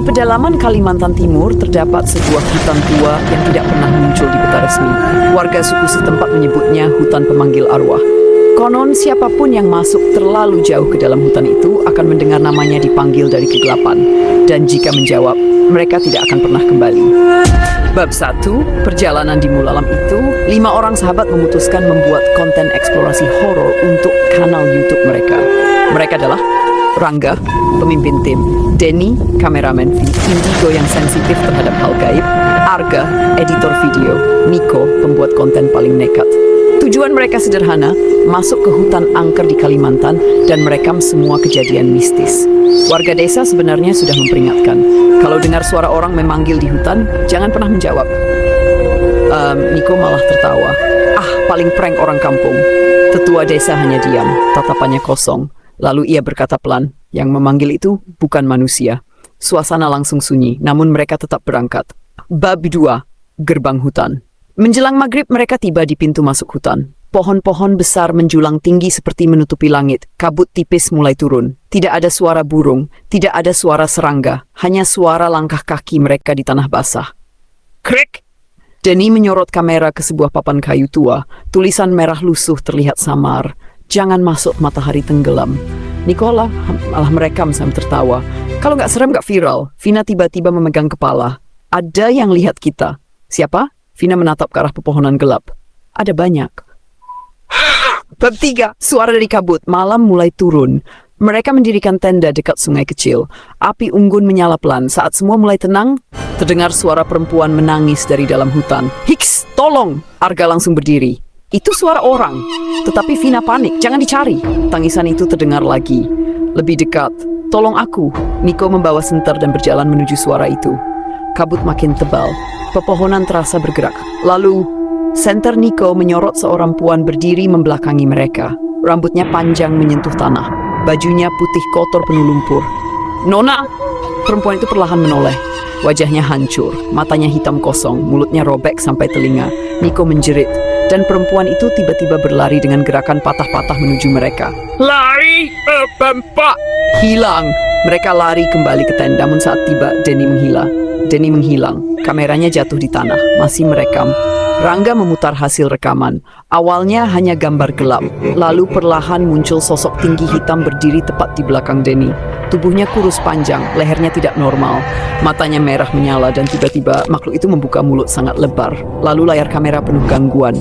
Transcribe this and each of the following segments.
Di pedalaman Kalimantan Timur terdapat sebuah hutan tua yang tidak pernah muncul di peta resmi. Warga suku setempat menyebutnya hutan pemanggil arwah. Konon siapapun yang masuk terlalu jauh ke dalam hutan itu akan mendengar namanya dipanggil dari kegelapan. Dan jika menjawab, mereka tidak akan pernah kembali. Bab 1, perjalanan di Mulalam itu, 5 orang sahabat memutuskan membuat konten eksplorasi horor untuk kanal YouTube mereka. Mereka adalah Rangga, pemimpin tim; Denny, kameramen; Indigo yang sensitif terhadap hal gaib; Arga, editor video; Nico, pembuat konten paling nekat. Tujuan mereka sederhana, masuk ke hutan angker di Kalimantan dan merekam semua kejadian mistis. Warga desa sebenarnya sudah memperingatkan, kalau dengar suara orang memanggil di hutan, jangan pernah menjawab. Nico malah tertawa. Paling prank orang kampung. Tetua desa hanya diam, tatapannya kosong. Lalu ia berkata pelan, yang memanggil itu bukan manusia. Suasana langsung sunyi, namun mereka tetap berangkat. Bab 2, gerbang hutan. Menjelang maghrib mereka tiba di pintu masuk hutan. Pohon-pohon besar menjulang tinggi seperti menutupi langit. Kabut tipis mulai turun. Tidak ada suara burung, tidak ada suara serangga, hanya suara langkah kaki mereka di tanah basah. Krek! Denny menyorot kamera ke sebuah papan kayu tua. Tulisan merah lusuh terlihat samar. Jangan masuk, matahari tenggelam. Nicola malah merekam sambil tertawa. Kalau nggak serem nggak viral. Vina tiba-tiba memegang kepala. Ada yang lihat kita. Siapa? Vina menatap ke arah pepohonan gelap. Ada banyak. Bab 3, suara dari kabut. Malam mulai turun. Mereka mendirikan tenda dekat sungai kecil. Api unggun menyala pelan. Saat semua mulai tenang, terdengar suara perempuan menangis dari dalam hutan. Hiks, tolong! Arga langsung berdiri. Itu suara orang. Tetapi Vina panik. Jangan dicari. Tangisan itu terdengar lagi. Lebih dekat. Tolong aku. Nico membawa senter dan berjalan menuju suara itu. Kabut makin tebal. Pepohonan terasa bergerak. Lalu, senter Nico menyorot seorang puan berdiri membelakangi mereka. Rambutnya panjang menyentuh tanah. Bajunya putih kotor penuh lumpur. Nona! Perempuan itu perlahan menoleh. Wajahnya hancur. Matanya hitam kosong. Mulutnya robek sampai telinga. Nico menjerit. Dan perempuan itu tiba-tiba berlari dengan gerakan patah-patah menuju mereka. Lari! Bempak! Hilang! Mereka lari kembali ke tenda, namun saat tiba, Denny menghilang. Kameranya jatuh di tanah, masih merekam. Rangga memutar hasil rekaman. Awalnya hanya gambar gelap, lalu perlahan muncul sosok tinggi hitam berdiri tepat di belakang Denny. Tubuhnya kurus panjang, lehernya tidak normal. Matanya merah menyala dan tiba-tiba makhluk itu membuka mulut sangat lebar. Lalu layar kamera penuh gangguan.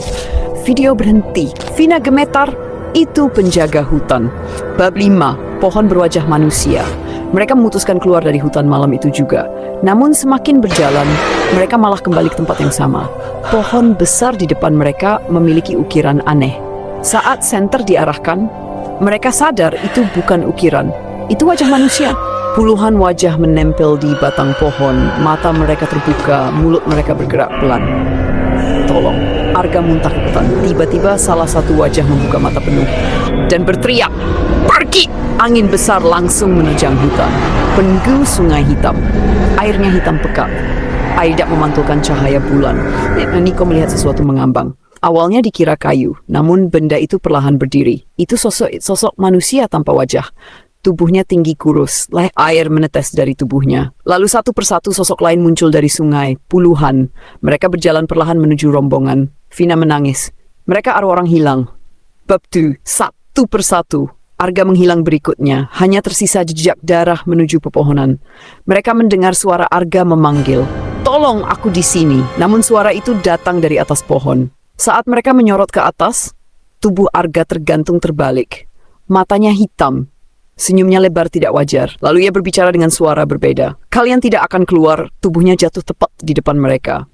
Video berhenti. Vina gemetar. Itu penjaga hutan. Bab 5, pohon berwajah manusia. Mereka memutuskan keluar dari hutan malam itu juga. Namun semakin berjalan, mereka malah kembali ke tempat yang sama. Pohon besar di depan mereka memiliki ukiran aneh. Saat senter diarahkan, mereka sadar itu bukan ukiran. Itu wajah manusia. Puluhan wajah menempel di batang pohon. Mata mereka terbuka, mulut mereka bergerak pelan. Tolong. Arga muntah ketakutan. Tiba-tiba salah satu wajah membuka mata penuh dan berteriak, "Pergi!" Angin besar langsung menerjang hutan. Penuh sungai hitam. Airnya hitam pekat. Air tidak memantulkan cahaya bulan. Nico melihat sesuatu mengambang. Awalnya dikira kayu, namun benda itu perlahan berdiri. Itu sosok manusia tanpa wajah. Tubuhnya tinggi kurus, air menetes dari tubuhnya. Lalu satu persatu sosok lain muncul dari sungai, puluhan. Mereka berjalan perlahan menuju rombongan. Vina menangis. Mereka arwah orang hilang. Bab 2, satu persatu. Arga menghilang berikutnya, hanya tersisa jejak darah menuju pepohonan. Mereka mendengar suara Arga memanggil, "Tolong, aku di sini." Namun suara itu datang dari atas pohon. Saat mereka menyorot ke atas, tubuh Arga tergantung terbalik. Matanya hitam. Senyumnya lebar tidak wajar. Lalu ia berbicara dengan suara berbeda. "Kalian tidak akan keluar." Tubuhnya jatuh tepat di depan mereka.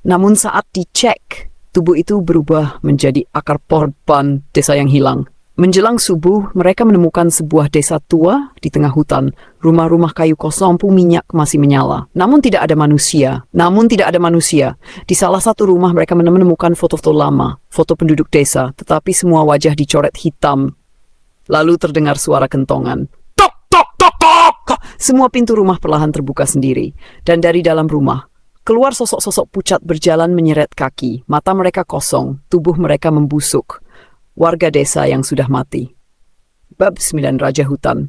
Namun saat dicek, tubuh itu berubah menjadi akar pohon desa yang hilang. Menjelang subuh, mereka menemukan sebuah desa tua di tengah hutan. Rumah-rumah kayu kosong, lampu minyak masih menyala. Namun tidak ada manusia. Di salah satu rumah mereka menemukan foto-foto lama, foto penduduk desa, tetapi semua wajah dicoret hitam. Lalu terdengar suara kentongan. Tok, tok, tok, tok! Semua pintu rumah perlahan terbuka sendiri. Dan dari dalam rumah, keluar sosok-sosok pucat berjalan menyeret kaki. Mata mereka kosong, tubuh mereka membusuk. Warga desa yang sudah mati. Bab 9, Raja Hutan.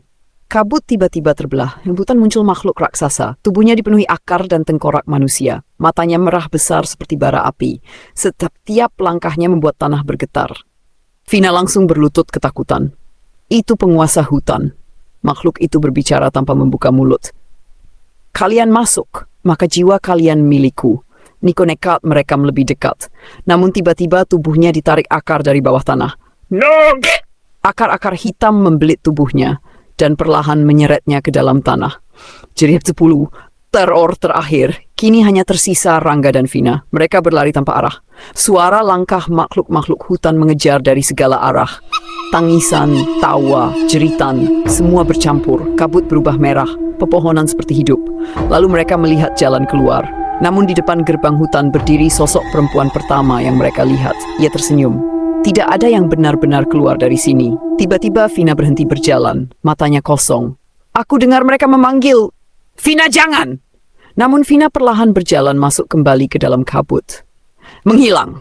Kabut tiba-tiba terbelah. Di hutan muncul makhluk raksasa. Tubuhnya dipenuhi akar dan tengkorak manusia. Matanya merah besar seperti bara api. Setiap langkahnya membuat tanah bergetar. Vina langsung berlutut ketakutan. Itu penguasa hutan. Makhluk itu berbicara tanpa membuka mulut. Kalian masuk, maka jiwa kalian milikku. Niko nekat merekam lebih dekat. Namun tiba-tiba tubuhnya ditarik akar dari bawah tanah. No! Akar-akar hitam membelit tubuhnya dan perlahan menyeretnya ke dalam tanah. Jerit 10, teror terakhir. Kini hanya tersisa Rangga dan Vina. Mereka berlari tanpa arah. Suara langkah makhluk-makhluk hutan mengejar dari segala arah. Tangisan, tawa, jeritan, semua bercampur. Kabut berubah merah, pepohonan seperti hidup. Lalu mereka melihat jalan keluar. Namun di depan gerbang hutan berdiri sosok perempuan pertama yang mereka lihat. Ia tersenyum. Tidak ada yang benar-benar keluar dari sini. Tiba-tiba Vina berhenti berjalan, matanya kosong. Aku dengar mereka memanggil, Vina jangan! Namun Vina perlahan berjalan masuk kembali ke dalam kabut. Menghilang.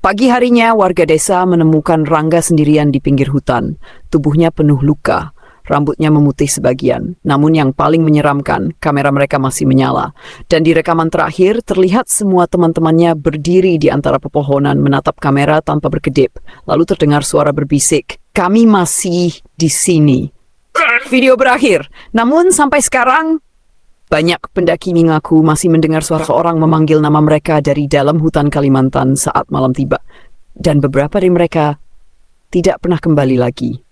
Pagi harinya warga desa menemukan Rangga sendirian di pinggir hutan. Tubuhnya penuh luka. Rambutnya memutih sebagian. Namun yang paling menyeramkan, kamera mereka masih menyala. Dan di rekaman terakhir, terlihat semua teman-temannya berdiri di antara pepohonan menatap kamera tanpa berkedip. Lalu terdengar suara berbisik, kami masih di sini. Video berakhir. Namun sampai sekarang, banyak pendaki mengaku masih mendengar suara seorang memanggil nama mereka dari dalam hutan Kalimantan saat malam tiba. Dan beberapa dari mereka tidak pernah kembali lagi.